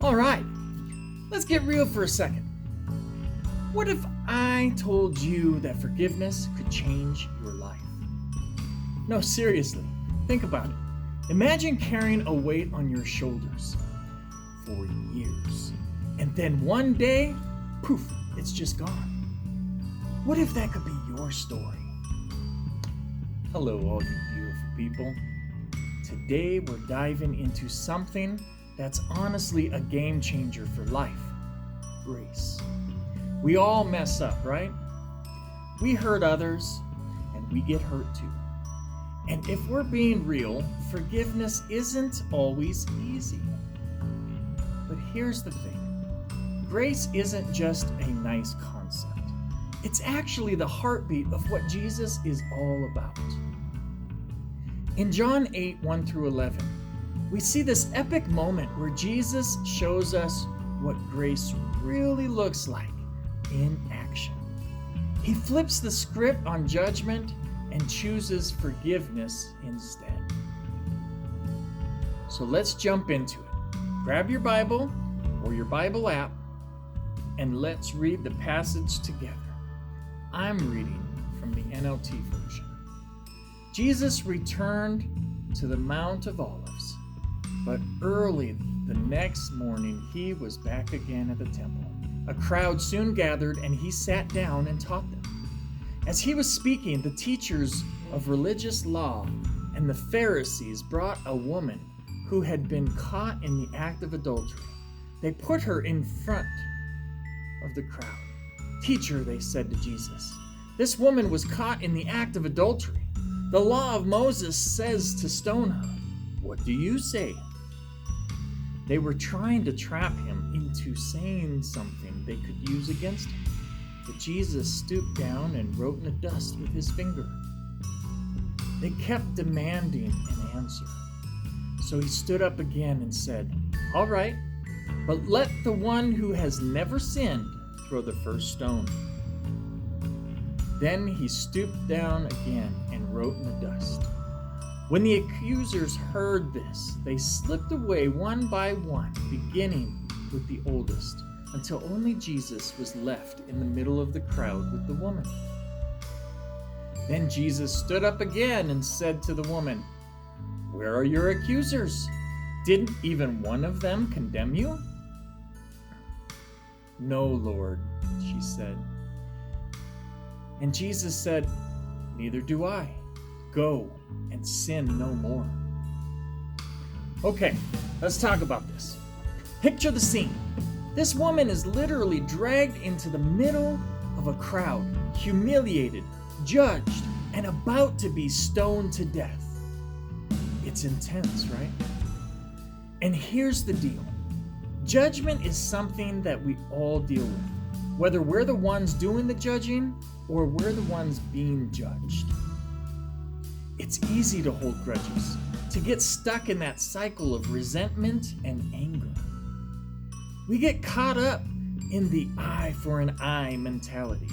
All right, let's get real for a second. What if I told you that forgiveness could change your life? No, seriously, think about it. Imagine carrying a weight on your shoulders for years, and then one day, poof, it's just gone. What if that could be your story? Hello, all you beautiful people. Today we're diving into something that's honestly a game changer for life: grace. We all mess up, right? We hurt others, and we get hurt too. And if we're being real, forgiveness isn't always easy. But here's the thing. Grace isn't just a nice concept. It's actually the heartbeat of what Jesus is all about. In John 8, 1 through 11, we see this epic moment where Jesus shows us what grace really looks like in action. He flips the script on judgment and chooses forgiveness instead. So let's jump into it. Grab your Bible or your Bible app and let's read the passage together. I'm reading from the NLT version. Jesus returned to the Mount of Olives, but early the next morning he was back again at the temple. A crowd soon gathered and he sat down and taught them. As he was speaking, the teachers of religious law and the Pharisees brought a woman who had been caught in the act of adultery. They put her in front of the crowd. "Teacher," they said to Jesus, "this woman was caught in the act of adultery. The law of Moses says to stone her. What do you say?" They were trying to trap him into saying something they could use against him. But Jesus stooped down and wrote in the dust with his finger. They kept demanding an answer. So he stood up again and said, "All right, but let the one who has never sinned throw the first stone." Then he stooped down again and wrote in the dust. When the accusers heard this, they slipped away one by one, beginning with the oldest, until only Jesus was left in the middle of the crowd with the woman. Then Jesus stood up again and said to the woman, "Where are your accusers? Didn't even one of them condemn you?" "No, Lord," she said. And Jesus said, "Neither do I. Go and sin no more." Okay, let's talk about this. Picture the scene. This woman is literally dragged into the middle of a crowd, humiliated, judged, and about to be stoned to death. It's intense, right? And here's the deal. Judgment is something that we all deal with, whether we're the ones doing the judging or we're the ones being judged. It's easy to hold grudges, to get stuck in that cycle of resentment and anger. We get caught up in the eye for an eye mentality,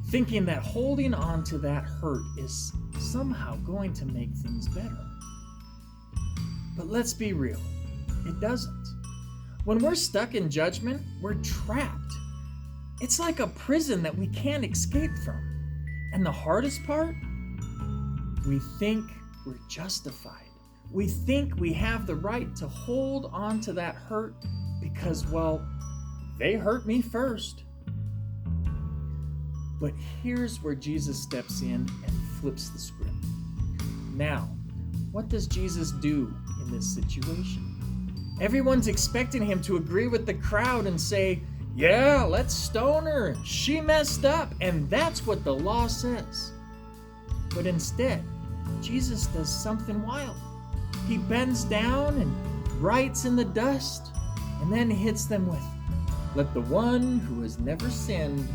thinking that holding on to that hurt is somehow going to make things better. But let's be real, it doesn't. When we're stuck in judgment, we're trapped. It's like a prison that we can't escape from. And the hardest part? We think we're justified. We think we have the right to hold on to that hurt because, well, they hurt me first. But here's where Jesus steps in and flips the script. Now, what does Jesus do in this situation? Everyone's expecting him to agree with the crowd and say, "Yeah, let's stone her. She messed up, and that's what the law says." But instead, Jesus does something wild. He bends down and writes in the dust, and then hits them with, "Let the one who has never sinned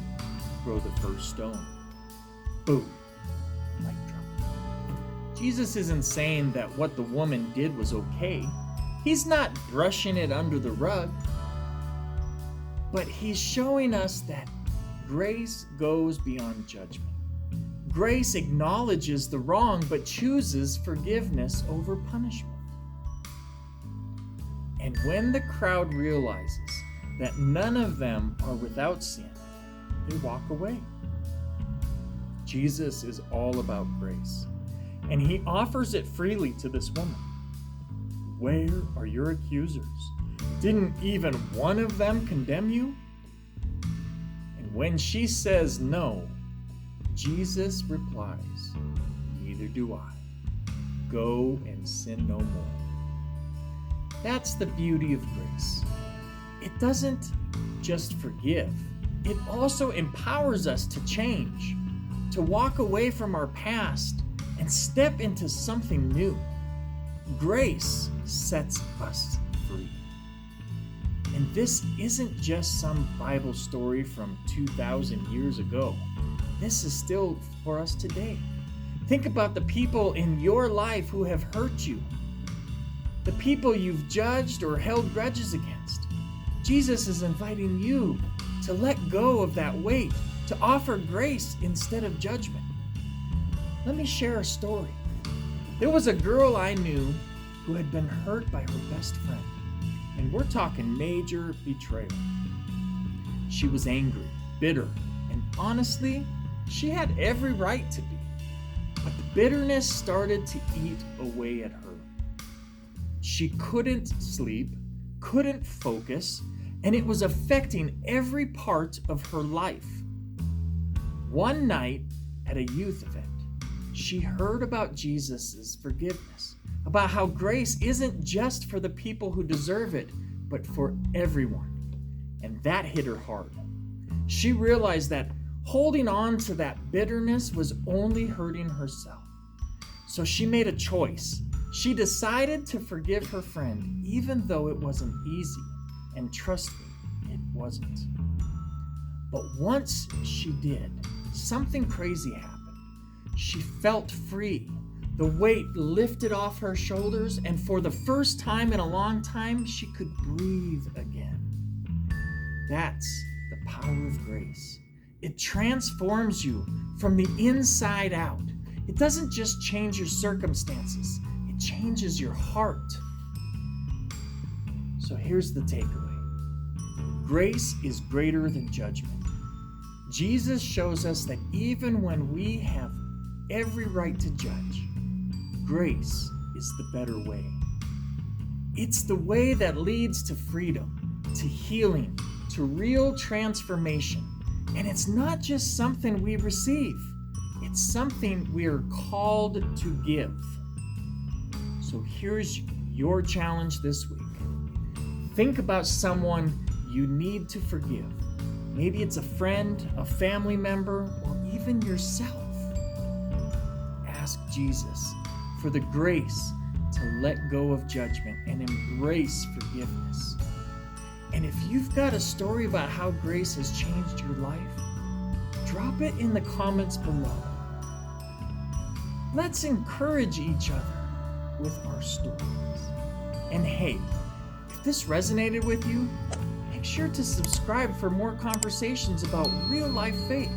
throw the first stone." Boom. Mic drop. Jesus isn't saying that what the woman did was okay. He's not brushing it under the rug. But he's showing us that grace goes beyond judgment. Grace acknowledges the wrong but chooses forgiveness over punishment. And when the crowd realizes that none of them are without sin, they walk away. Jesus is all about grace, and he offers it freely to this woman. Where are your accusers? Didn't even one of them condemn you? And when she says no, Jesus replies, neither do I. Go and sin no more. That's the beauty of grace. It doesn't just forgive, it also empowers us to change, to walk away from our past and step into something new. Grace sets us free. And this isn't just some Bible story from 2,000 years ago. This is still for us today. Think about the people in your life who have hurt you, the people you've judged or held grudges against. Jesus is inviting you to let go of that weight, to offer grace instead of judgment. Let me share a story. There was a girl I knew who had been hurt by her best friend, and we're talking major betrayal. She was angry, bitter, and honestly, she had every right to be. But the bitterness started to eat away at her. She couldn't sleep, couldn't focus, and it was affecting every part of her life. One night at a youth event, she heard about Jesus' forgiveness, about how grace isn't just for the people who deserve it, but for everyone. And that hit her hard. She realized that holding on to that bitterness was only hurting herself. So she made a choice. She decided to forgive her friend, even though it wasn't easy. And trust me, it wasn't. But once she did, something crazy happened. She felt free. The weight lifted off her shoulders, and for the first time in a long time, she could breathe again. That's the power of grace. It transforms you from the inside out. It doesn't just change your circumstances, it changes your heart. So here's the takeaway. Grace is greater than judgment. Jesus shows us that even when we have every right to judge, grace is the better way. It's the way that leads to freedom, to healing, to real transformation. And it's not just something we receive, it's something we are called to give. So here's your challenge this week. Think about someone you need to forgive. Maybe it's a friend, a family member, or even yourself. Ask Jesus for the grace to let go of judgment and embrace forgiveness. And if you've got a story about how grace has changed your life, drop it in the comments below. Let's encourage each other with our stories. And hey, if this resonated with you, make sure to subscribe for more conversations about real life faith.